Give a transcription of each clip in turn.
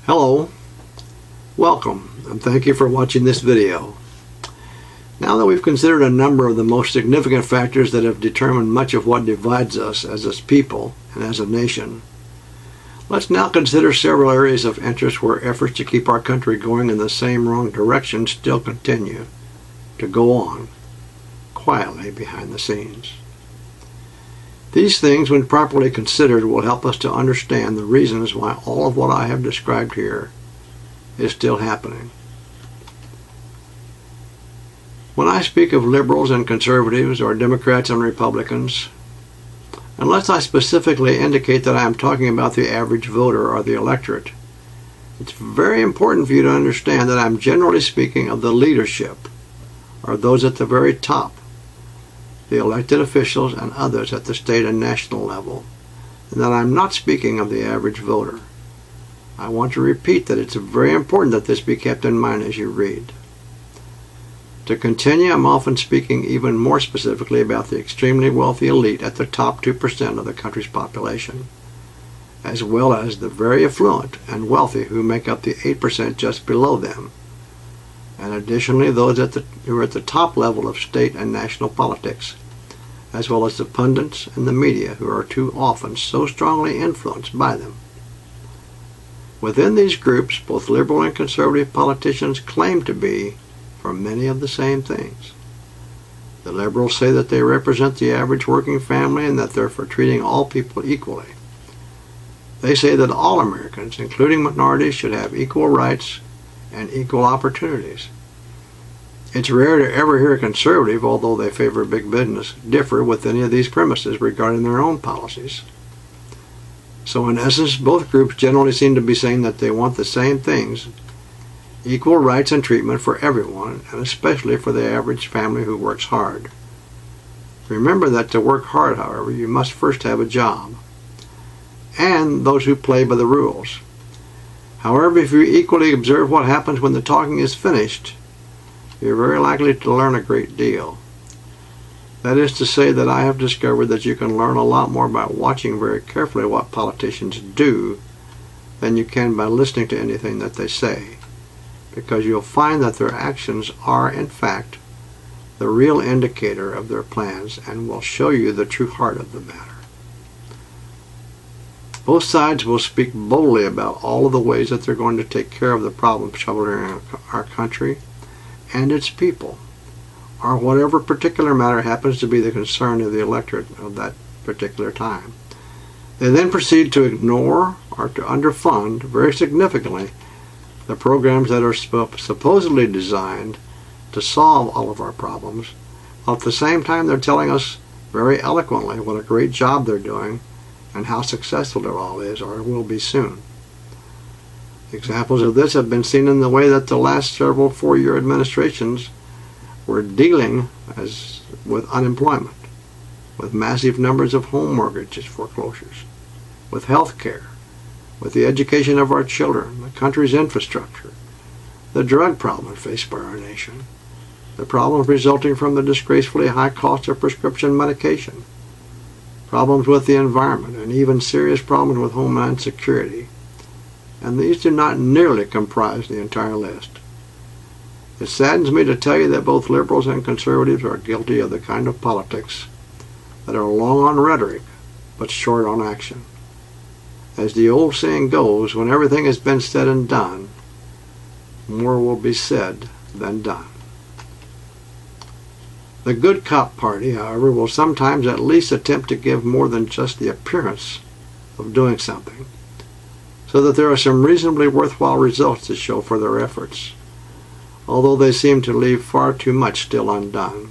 Hello, welcome, and thank you for watching this video. Now that we've considered a number of the most significant factors that have determined much of what divides us as a people and as a nation, let's now consider several areas of interest where efforts to keep our country going in the same wrong direction still continue to go on quietly behind the scenes. These things, when properly considered, will help us to understand the reasons why all of what I have described here is still happening. When I speak of liberals and conservatives, or Democrats and Republicans, unless I specifically indicate that I am talking about the average voter or the electorate, it's very important for you to understand that I'm generally speaking of the leadership, or those at the very top, the elected officials and others at the state and national level, and that I'm not speaking of the average voter. I want to repeat that it's very important that this be kept in mind as you read. To continue, I'm often speaking even more specifically about the extremely wealthy elite at the top 2% of the country's population, as well as the very affluent and wealthy who make up the 8% just below them, and additionally those who are at the top level of state and national politics, as well as the pundits and the media who are too often so strongly influenced by them. Within these groups, both liberal and conservative politicians claim to be for many of the same things. The liberals say that they represent the average working family and that they're for treating all people equally. They say that all Americans, including minorities, should have equal rights and equal opportunities. It's rare to ever hear a conservative, although they favor big business, differ with any of these premises regarding their own policies. So in essence, both groups generally seem to be saying that they want the same things: equal rights and treatment for everyone, and especially for the average family who works hard. Remember that to work hard, however, you must first have a job, and those who play by the rules. However, if you equally observe what happens when the talking is finished, you're very likely to learn a great deal. That is to say that I have discovered that you can learn a lot more by watching very carefully what politicians do than you can by listening to anything that they say, because you'll find that their actions are, in fact, the real indicator of their plans and will show you the true heart of the matter. Both sides will speak boldly about all of the ways that they're going to take care of the problems troubling our country and its people, or whatever particular matter happens to be the concern of the electorate of that particular time. They then proceed to ignore or to underfund very significantly the programs that are supposedly designed to solve all of our problems, while at the same time they're telling us very eloquently what a great job they're doing and how successful it all is or will be soon. Examples of this have been seen in the way that the last several four-year administrations were dealing with unemployment, with massive numbers of home mortgages foreclosures, with health care, with the education of our children, the country's infrastructure, the drug problem faced by our nation, the problems resulting from the disgracefully high cost of prescription medication, problems with the environment, and even serious problems with homeland security. And these do not nearly comprise the entire list. It saddens me to tell you that both liberals and conservatives are guilty of the kind of politics that are long on rhetoric but short on action. As the old saying goes, when everything has been said and done, more will be said than done. The good cop party, however, will sometimes at least attempt to give more than just the appearance of doing something, so that there are some reasonably worthwhile results to show for their efforts, although they seem to leave far too much still undone.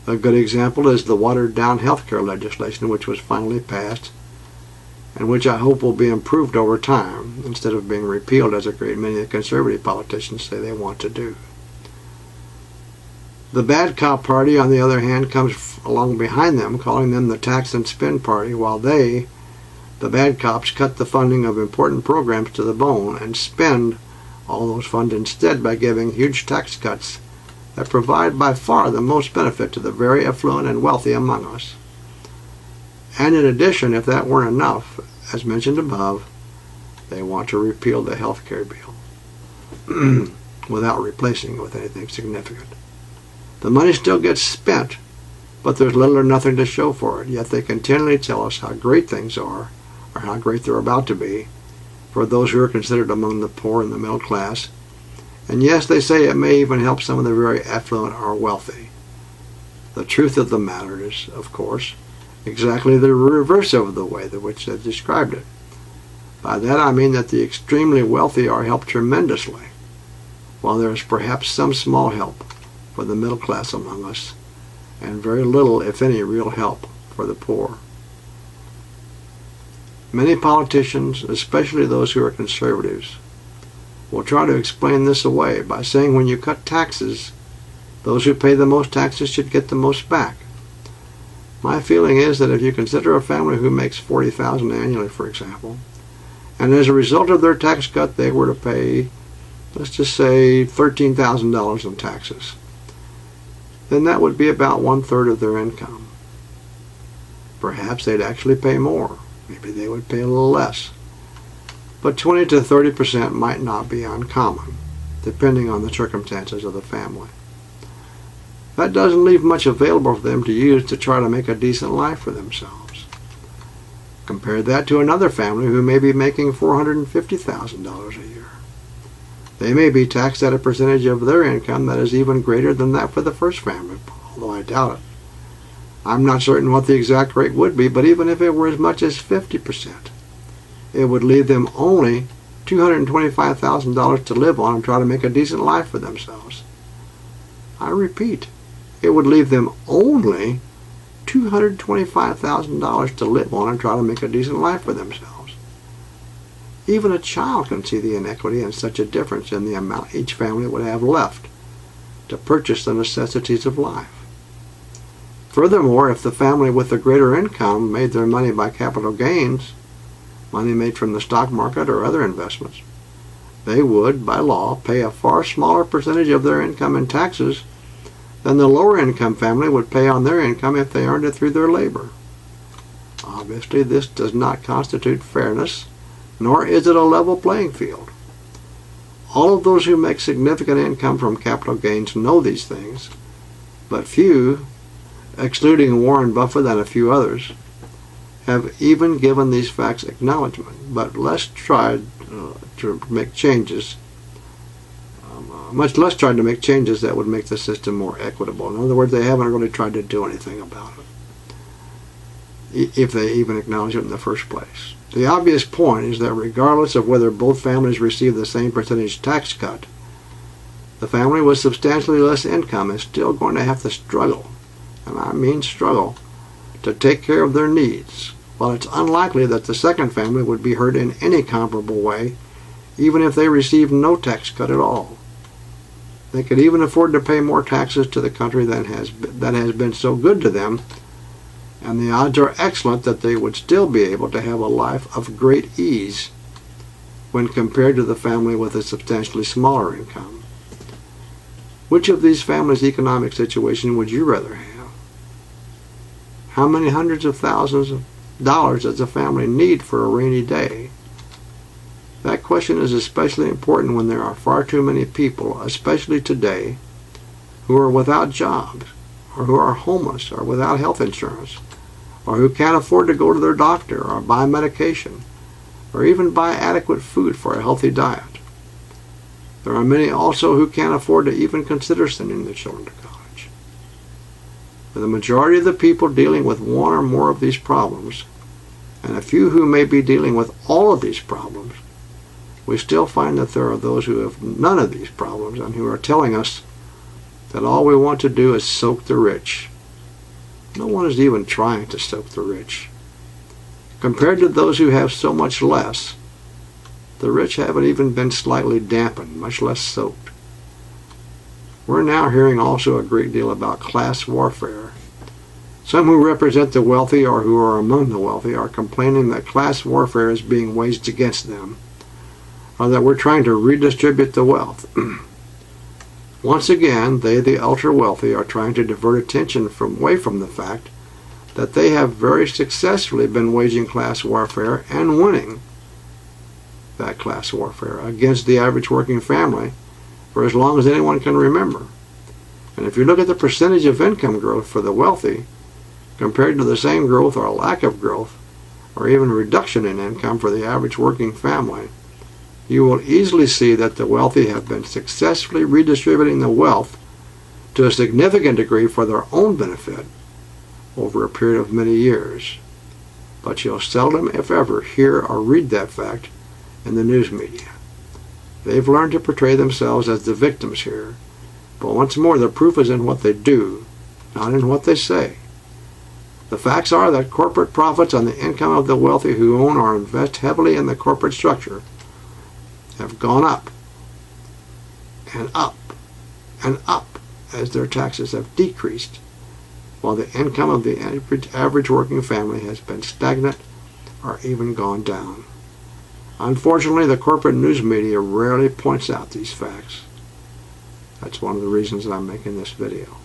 A good example is the watered-down health care legislation which was finally passed, and which I hope will be improved over time, instead of being repealed as a great many conservative politicians say they want to do. The bad cop party, on the other hand, comes along behind them, calling them the tax and spend party, while they, the bad cops, cut the funding of important programs to the bone and spend all those funds instead by giving huge tax cuts that provide by far the most benefit to the very affluent and wealthy among us. And in addition, if that weren't enough, as mentioned above, They want to repeal the health care bill without replacing it with anything significant. The money still gets spent, but there's little or nothing to show for it, yet they continually tell us how great things are, or how great they're about to be, for those who are considered among the poor and the middle class. And yes, they say it may even help some of the very affluent or wealthy. The truth of the matter is, of course, exactly the reverse of the way in which they've described it. By that I mean that the extremely wealthy are helped tremendously, while there is perhaps some small help for the middle class among us, and very little, if any, real help for the poor. Many politicians, especially those who are conservatives, will try to explain this away by saying when you cut taxes, those who pay the most taxes should get the most back. My feeling is that if you consider a family who makes $40,000 annually, for example, and as a result of their tax cut they were to pay, let's just say, $13,000 in taxes, then that would be about 1/3 of their income. Perhaps they'd actually pay more. Maybe they would pay a little less. But 20 to 30% might not be uncommon, depending on the circumstances of the family. That doesn't leave much available for them to use to try to make a decent life for themselves. Compare that to another family who may be making $450,000 a year. They may be taxed at a percentage of their income that is even greater than that for the first family, although I doubt it. I'm not certain what the exact rate would be, but even if it were as much as 50%, it would leave them only $225,000 to live on and try to make a decent life for themselves. I repeat, it would leave them only $225,000 to live on and try to make a decent life for themselves. Even a child can see the inequity and such a difference in the amount each family would have left to purchase the necessities of life. Furthermore, if the family with the greater income made their money by capital gains, money made from the stock market or other investments, they would, by law, pay a far smaller percentage of their income in taxes than the lower income family would pay on their income if they earned it through their labor. Obviously, this does not constitute fairness, nor is it a level playing field. All of those who make significant income from capital gains know these things, but few, excluding Warren Buffett and a few others, have even given these facts acknowledgement, but less tried to make changes, much less tried to make changes that would make the system more equitable. In other words, they haven't really tried to do anything about it, if they even acknowledge it in the first place. The obvious point is that regardless of whether both families receive the same percentage tax cut, the family with substantially less income is still going to have to struggle, and I mean struggle, to take care of their needs, while it's unlikely that the second family would be hurt in any comparable way, even if they received no tax cut at all. They could even afford to pay more taxes to the country that has been so good to them, and the odds are excellent that they would still be able to have a life of great ease when compared to the family with a substantially smaller income. Which of these families' economic situation would you rather have? How many hundreds of thousands of dollars does a family need for a rainy day? That question is especially important when there are far too many people, especially today, who are without jobs, or who are homeless, or without health insurance, or who can't afford to go to their doctor, or buy medication, or even buy adequate food for a healthy diet. There are many also who can't afford to even consider sending their children to college. For the majority of the people dealing with one or more of these problems, and a few who may be dealing with all of these problems, we still find that there are those who have none of these problems and who are telling us that all we want to do is soak the rich. No one is even trying to soak the rich. Compared to those who have so much less, the rich haven't even been slightly dampened, much less soaked. We're now hearing also a great deal about class warfare. Some who represent the wealthy or who are among the wealthy are complaining that class warfare is being waged against them, or that we're trying to redistribute the wealth. Once again, they, the ultra-wealthy, are trying to divert attention away from the fact that they have very successfully been waging class warfare and winning. that class warfare against the average working family for as long as anyone can remember. And if you look at the percentage of income growth for the wealthy compared to the same growth or lack of growth or even reduction in income for the average working family, you will easily see that the wealthy have been successfully redistributing the wealth to a significant degree for their own benefit over a period of many years. But you'll seldom, if ever, hear or read that fact in the news media. They've learned to portray themselves as the victims here, but once more the proof is in what they do, not in what they say. The facts are that corporate profits on the income of the wealthy who own or invest heavily in the corporate structure have gone up and up and up as their taxes have decreased, while the income of the average working family has been stagnant or even gone down. Unfortunately, the corporate news media rarely points out these facts. That's one of the reasons that I'm making this video.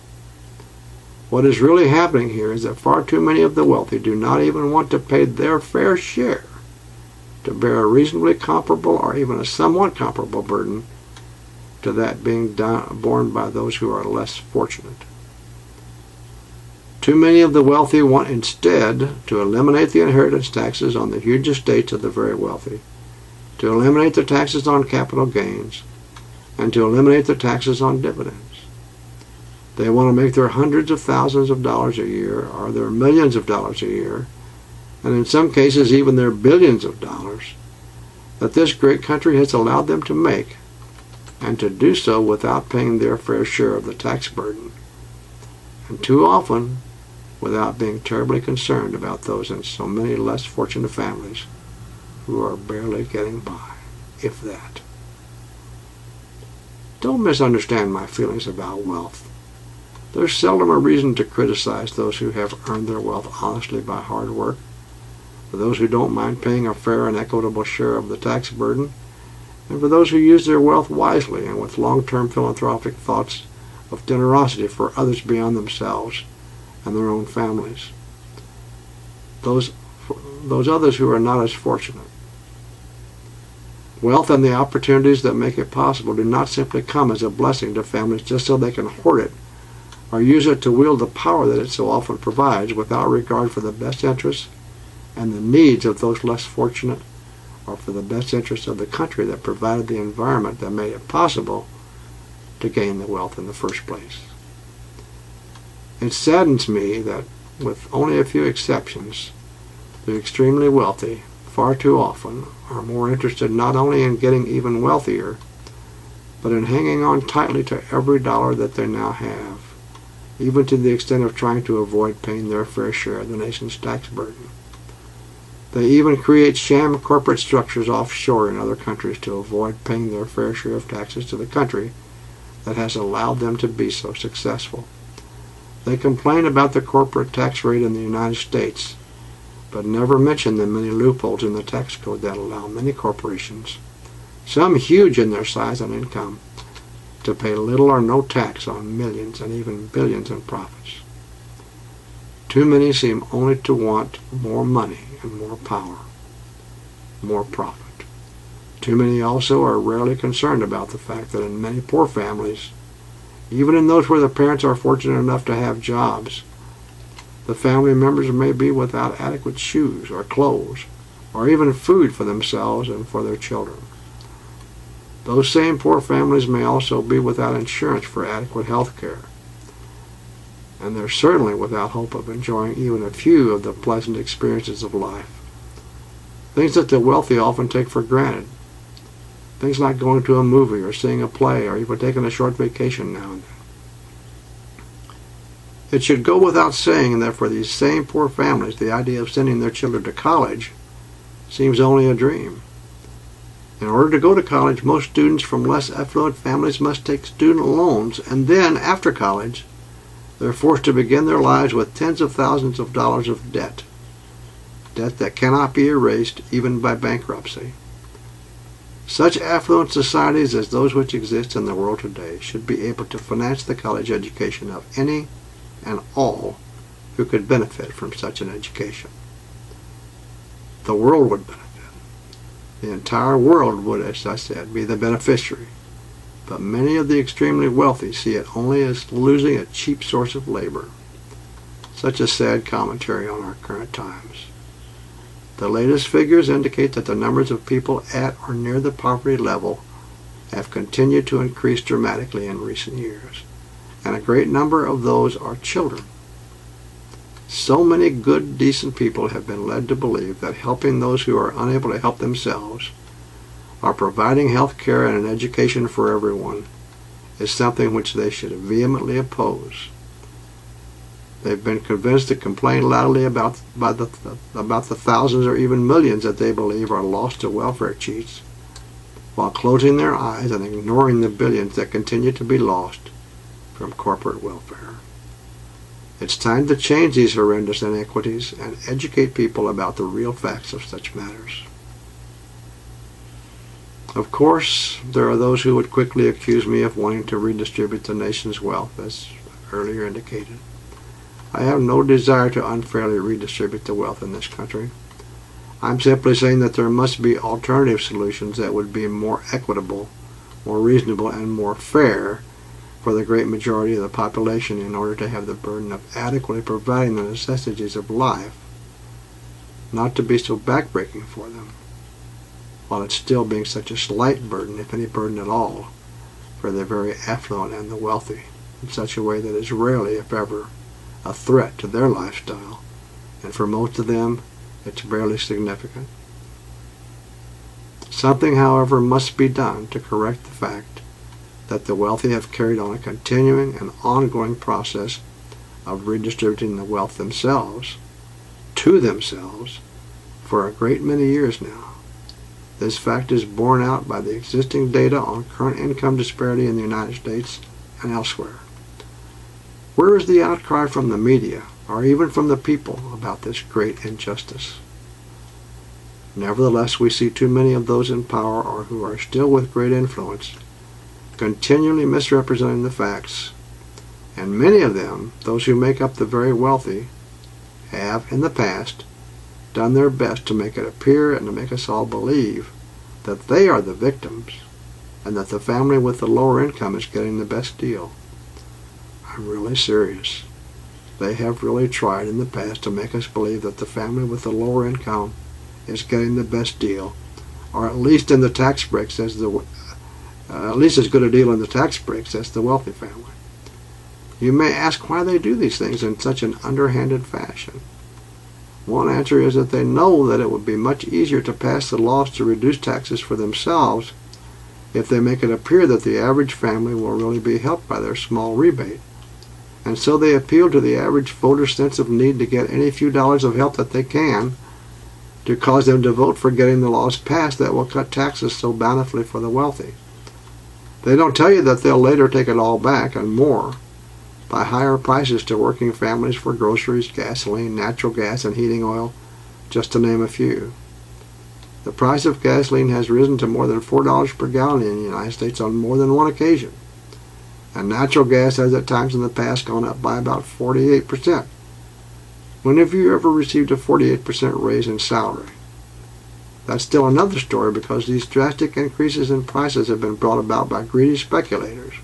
What is really happening here is that far too many of the wealthy do not even want to pay their fair share to bear a reasonably comparable or even a somewhat comparable burden to that being borne by those who are less fortunate. Too many of the wealthy want instead to eliminate the inheritance taxes on the huge estates of the very wealthy, to eliminate the taxes on capital gains, and to eliminate the taxes on dividends. They want to make their hundreds of thousands of dollars a year or their millions of dollars a year, and in some cases even their billions of dollars, that this great country has allowed them to make, and to do so without paying their fair share of the tax burden, and too often without being terribly concerned about those in so many less fortunate families who are barely getting by, if that. Don't misunderstand my feelings about wealth. There's seldom a reason to criticize those who have earned their wealth honestly by hard work, for those who don't mind paying a fair and equitable share of the tax burden, and for those who use their wealth wisely and with long-term philanthropic thoughts of generosity for others beyond themselves and their own families. Those others who are not as fortunate. Wealth and the opportunities that make it possible do not simply come as a blessing to families just so they can hoard it or use it to wield the power that it so often provides without regard for the best interests and the needs of those less fortunate, or for the best interests of the country that provided the environment that made it possible to gain the wealth in the first place. It saddens me that, with only a few exceptions, the extremely wealthy far too often are more interested not only in getting even wealthier, but in hanging on tightly to every dollar that they now have, even to the extent of trying to avoid paying their fair share of the nation's tax burden. They even create sham corporate structures offshore in other countries to avoid paying their fair share of taxes to the country that has allowed them to be so successful. They complain about the corporate tax rate in the United States, but never mention the many loopholes in the tax code that allow many corporations, some huge in their size and income, to pay little or no tax on millions and even billions in profits. Too many seem only to want more money and more power, more profit. Too many also are rarely concerned about the fact that in many poor families, even in those where the parents are fortunate enough to have jobs, the family members may be without adequate shoes or clothes, or even food for themselves and for their children. Those same poor families may also be without insurance for adequate health care, and they're certainly without hope of enjoying even a few of the pleasant experiences of life. Things that the wealthy often take for granted. Things like going to a movie or seeing a play or even taking a short vacation now and then. It should go without saying that for these same poor families, the idea of sending their children to college seems only a dream. In order to go to college, most students from less affluent families must take student loans, and then, after college, they're forced to begin their lives with tens of thousands of dollars of debt. Debt that cannot be erased even by bankruptcy. Such affluent societies as those which exist in the world today should be able to finance the college education of any and all who could benefit from such an education. The world would benefit. The entire world would, as I said, be the beneficiary. But many of the extremely wealthy see it only as losing a cheap source of labor. Such a sad commentary on our current times. The latest figures indicate that the numbers of people at or near the poverty level have continued to increase dramatically in recent years, and a great number of those are children. So many good, decent people have been led to believe that helping those who are unable to help themselves, or providing health care and an education for everyone, is something which they should vehemently oppose. They've been convinced to complain loudly about the thousands or even millions that they believe are lost to welfare cheats, while closing their eyes and ignoring the billions that continue to be lost from corporate welfare. It's time to change these horrendous inequities and educate people about the real facts of such matters. Of course, there are those who would quickly accuse me of wanting to redistribute the nation's wealth, as earlier indicated. I have no desire to unfairly redistribute the wealth in this country. I'm simply saying that there must be alternative solutions that would be more equitable, more reasonable, and more fair for the great majority of the population in order to have the burden of adequately providing the necessities of life, not to be so backbreaking for them, while it's still being such a slight burden, if any burden at all, for the very affluent and the wealthy, in such a way that is rarely, if ever, a threat to their lifestyle, and for most of them, it's barely significant. Something, however, must be done to correct the fact that the wealthy have carried on a continuing and ongoing process of redistributing the wealth themselves, to themselves, for a great many years now. This fact is borne out by the existing data on current income disparity in the United States and elsewhere. Where is the outcry from the media, or even from the people, about this great injustice? Nevertheless, we see too many of those in power, or who are still with great influence, continually misrepresenting the facts, and many of them, those who make up the very wealthy, have, in the past, done their best to make it appear and to make us all believe that they are the victims, and that the family with the lower income is getting the best deal. I'm really serious. They have really tried in the past to make us believe that the family with the lower income is getting the best deal, or at least in the tax breaks as at least as good a deal in the tax breaks as the wealthy family. You may ask why they do these things in such an underhanded fashion. One answer is that they know that it would be much easier to pass the laws to reduce taxes for themselves if they make it appear that the average family will really be helped by their small rebate. And so they appeal to the average voter's sense of need to get any few dollars of help that they can, to cause them to vote for getting the laws passed that will cut taxes so bountifully for the wealthy. They don't tell you that they'll later take it all back and more by higher prices to working families for groceries, gasoline, natural gas, and heating oil, just to name a few. The price of gasoline has risen to more than $4 per gallon in the United States on more than one occasion, and natural gas has at times in the past gone up by about 48%. When have you ever received a 48% raise in salary? That's still another story, because these drastic increases in prices have been brought about by greedy speculators,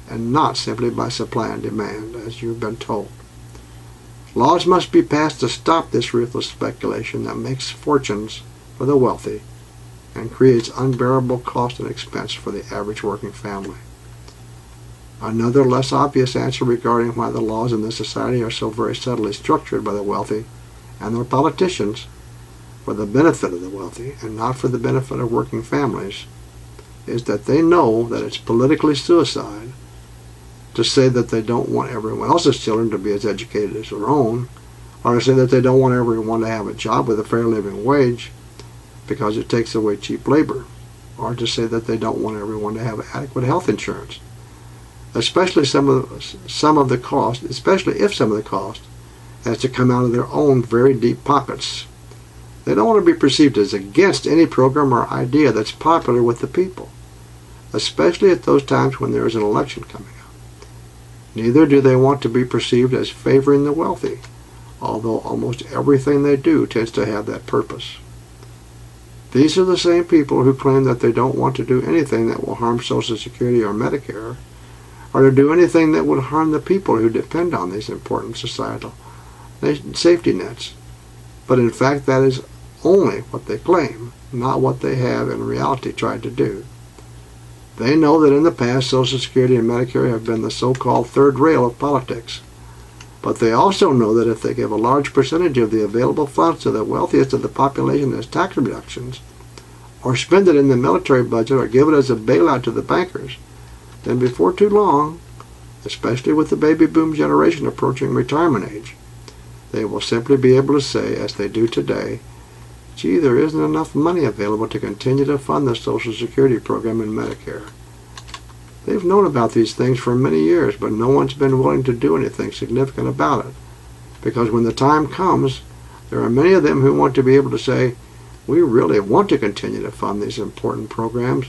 and not simply by supply and demand, as you've been told. Laws must be passed to stop this ruthless speculation that makes fortunes for the wealthy and creates unbearable cost and expense for the average working family. Another less obvious answer regarding why the laws in this society are so very subtly structured by the wealthy and their politicians for the benefit of the wealthy and not for the benefit of working families is that they know that it's politically suicide to say that they don't want everyone else's children to be as educated as their own, or to say that they don't want everyone to have a job with a fair living wage because it takes away cheap labor, or to say that they don't want everyone to have adequate health insurance, especially if some of the cost has to come out of their own very deep pockets. They don't want to be perceived as against any program or idea that's popular with the people, especially at those times when there is an election coming up. Neither do they want to be perceived as favoring the wealthy, although almost everything they do tends to have that purpose. These are the same people who claim that they don't want to do anything that will harm Social Security or Medicare, or to do anything that would harm the people who depend on these important societal safety nets. But in fact, that is only what they claim, not what they have in reality tried to do. They know that in the past, Social Security and Medicare have been the so-called third rail of politics. But they also know that if they give a large percentage of the available funds to the wealthiest of the population as tax reductions, or spend it in the military budget, or give it as a bailout to the bankers, then before too long, especially with the baby boom generation approaching retirement age, they will simply be able to say, as they do today, gee, there isn't enough money available to continue to fund the Social Security program and Medicare. They've known about these things for many years, but no one's been willing to do anything significant about it. Because when the time comes, there are many of them who want to be able to say, we really want to continue to fund these important programs,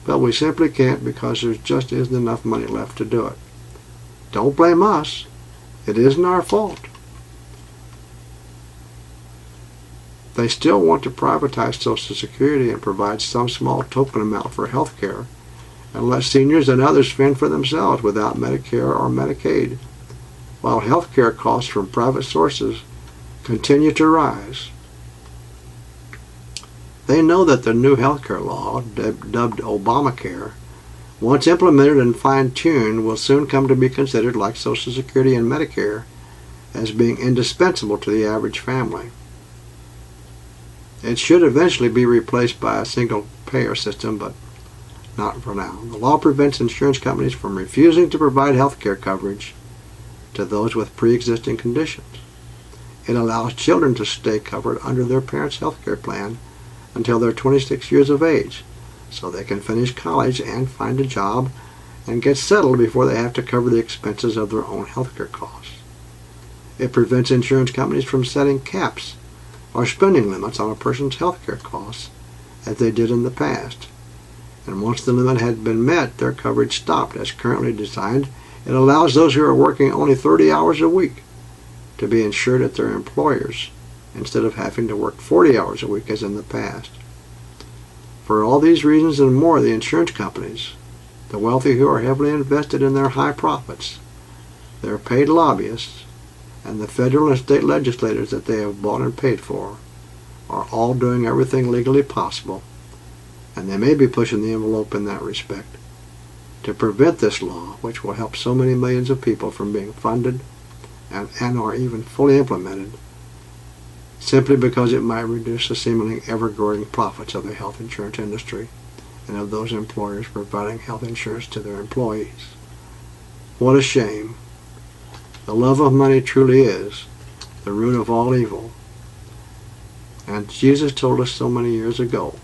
but we simply can't because there just isn't enough money left to do it. Don't blame us. It isn't our fault. They still want to privatize Social Security and provide some small token amount for health care, and let seniors and others fend for themselves without Medicare or Medicaid, while health care costs from private sources continue to rise. They know that the new health care law, dubbed Obamacare, once implemented and fine-tuned, will soon come to be considered, like Social Security and Medicare, as being indispensable to the average family. It should eventually be replaced by a single-payer system, but not for now. The law prevents insurance companies from refusing to provide health care coverage to those with pre-existing conditions. It allows children to stay covered under their parents' health care plan until they're 26 years of age, so they can finish college and find a job and get settled before they have to cover the expenses of their own health care costs. It prevents insurance companies from setting caps or spending limits on a person's health care costs, as they did in the past. And once the limit had been met, their coverage stopped. As currently designed, it allows those who are working only 30 hours a week to be insured at their employers, instead of having to work 40 hours a week as in the past. For all these reasons and more, the insurance companies, the wealthy who are heavily invested in their high profits, their paid lobbyists, and the federal and state legislators that they have bought and paid for, are all doing everything legally possible, and they may be pushing the envelope in that respect, to prevent this law, which will help so many millions of people from being funded and or even fully implemented, simply because it might reduce the seemingly ever-growing profits of the health insurance industry and of those employers providing health insurance to their employees. What a shame. The love of money truly is the root of all evil. And Jesus told us so many years ago.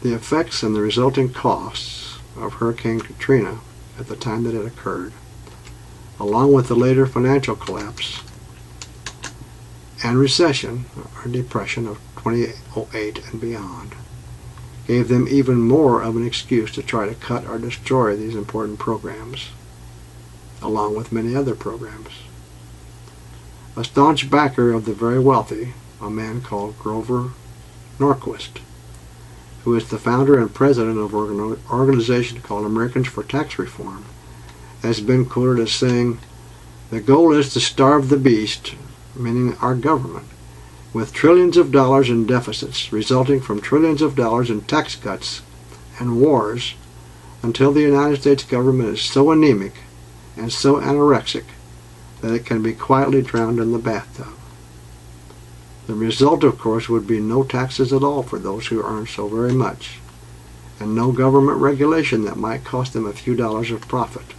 The effects and the resulting costs of Hurricane Katrina at the time that it occurred, along with the later financial collapse and recession or depression of 2008 and beyond, gave them even more of an excuse to try to cut or destroy these important programs, along with many other programs. A staunch backer of the very wealthy, a man called Grover Norquist, who is the founder and president of an organization called Americans for Tax Reform, has been quoted as saying, "The goal is to starve the beast," meaning our government, with trillions of dollars in deficits resulting from trillions of dollars in tax cuts and wars, until the United States government is so anemic and so anorexic that it can be quietly drowned in the bathtub. The result, of course, would be no taxes at all for those who earn so very much, and no government regulation that might cost them a few dollars of profit.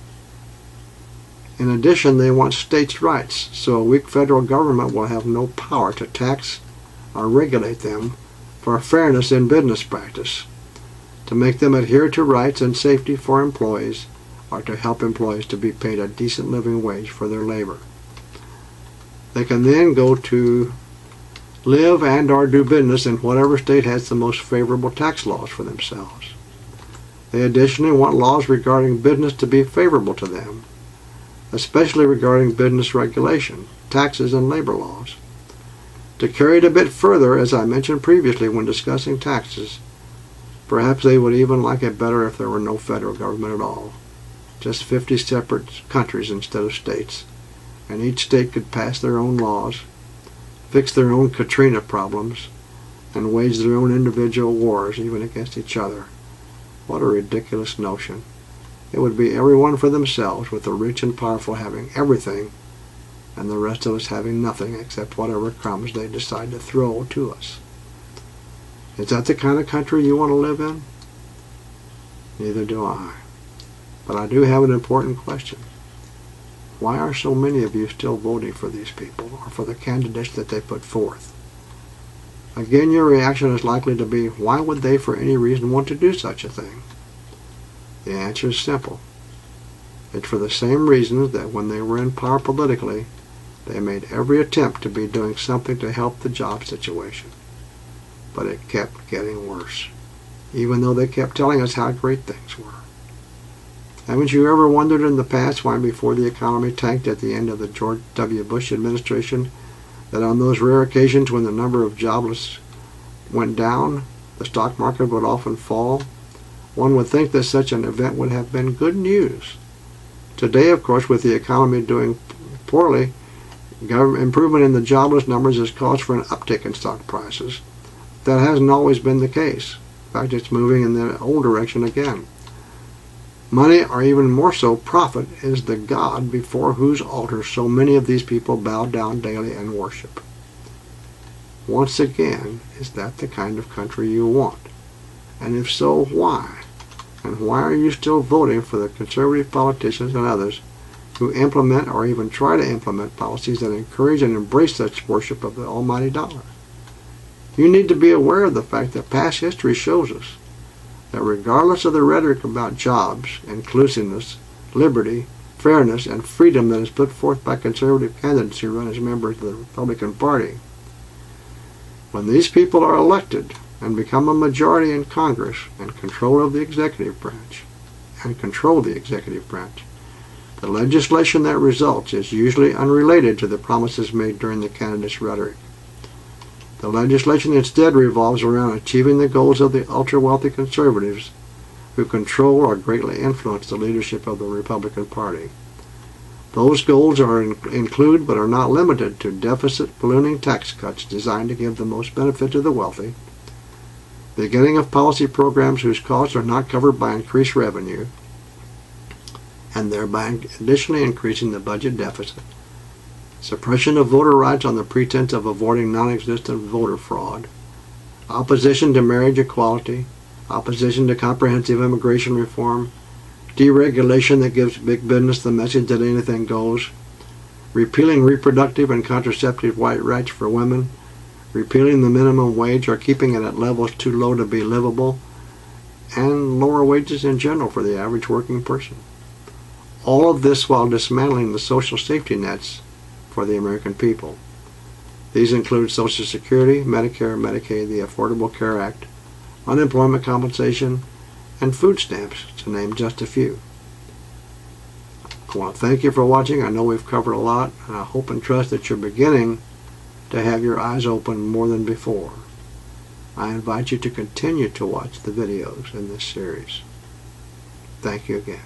In addition, they want states' rights, so a weak federal government will have no power to tax or regulate them for fairness in business practice, to make them adhere to rights and safety for employees, or to help employees to be paid a decent living wage for their labor. They can then go to live and or do business in whatever state has the most favorable tax laws for themselves. They additionally want laws regarding business to be favorable to them, especially regarding business regulation, taxes, and labor laws. To carry it a bit further, as I mentioned previously when discussing taxes, perhaps they would even like it better if there were no federal government at all. Just 50 separate countries instead of states, and each state could pass their own laws, fix their own Katrina problems, and wage their own individual wars, even against each other. What a ridiculous notion. It would be everyone for themselves, with the rich and powerful having everything, and the rest of us having nothing except whatever crumbs they decide to throw to us. Is that the kind of country you want to live in? Neither do I. But I do have an important question. Why are so many of you still voting for these people, or for the candidates that they put forth? Again, your reaction is likely to be, why would they for any reason want to do such a thing? The answer is simple. It's for the same reasons that when they were in power politically, they made every attempt to be doing something to help the job situation. But it kept getting worse, even though they kept telling us how great things were. Haven't you ever wondered in the past why before the economy tanked at the end of the George W. Bush administration, that on those rare occasions when the number of jobless went down, the stock market would often fall? One would think that such an event would have been good news. Today, of course, with the economy doing poorly, improvement in the jobless numbers has caused for an uptick in stock prices. That hasn't always been the case. In fact, it's moving in the old direction again. Money, or even more so profit, is the god before whose altar so many of these people bow down daily and worship. Once again, is that the kind of country you want? And if so, why? And why are you still voting for the conservative politicians and others who implement or even try to implement policies that encourage and embrace such worship of the almighty dollar? You need to be aware of the fact that past history shows us that regardless of the rhetoric about jobs, inclusiveness, liberty, fairness, and freedom that is put forth by conservative candidates who run as members of the Republican Party, when these people are elected and become a majority in Congress and control the executive branch, the legislation that results is usually unrelated to the promises made during the candidates' rhetoric. The legislation instead revolves around achieving the goals of the ultra-wealthy conservatives who control or greatly influence the leadership of the Republican Party. Those goals include but are not limited to deficit ballooning tax cuts designed to give the most benefit to the wealthy, the beginning of policy programs whose costs are not covered by increased revenue, and thereby additionally increasing the budget deficit, suppression of voter rights on the pretense of avoiding non-existent voter fraud, opposition to marriage equality, opposition to comprehensive immigration reform, deregulation that gives big business the message that anything goes, repealing reproductive and contraceptive rights for women, repealing the minimum wage or keeping it at levels too low to be livable, and lower wages in general for the average working person. All of this while dismantling the social safety nets for the American people. These include Social Security, Medicare, Medicaid, the Affordable Care Act, unemployment compensation, and food stamps, to name just a few. I want to thank you for watching. I know we've covered a lot, and I hope and trust that you're beginning to have your eyes open more than before. I invite you to continue to watch the videos in this series. Thank you again.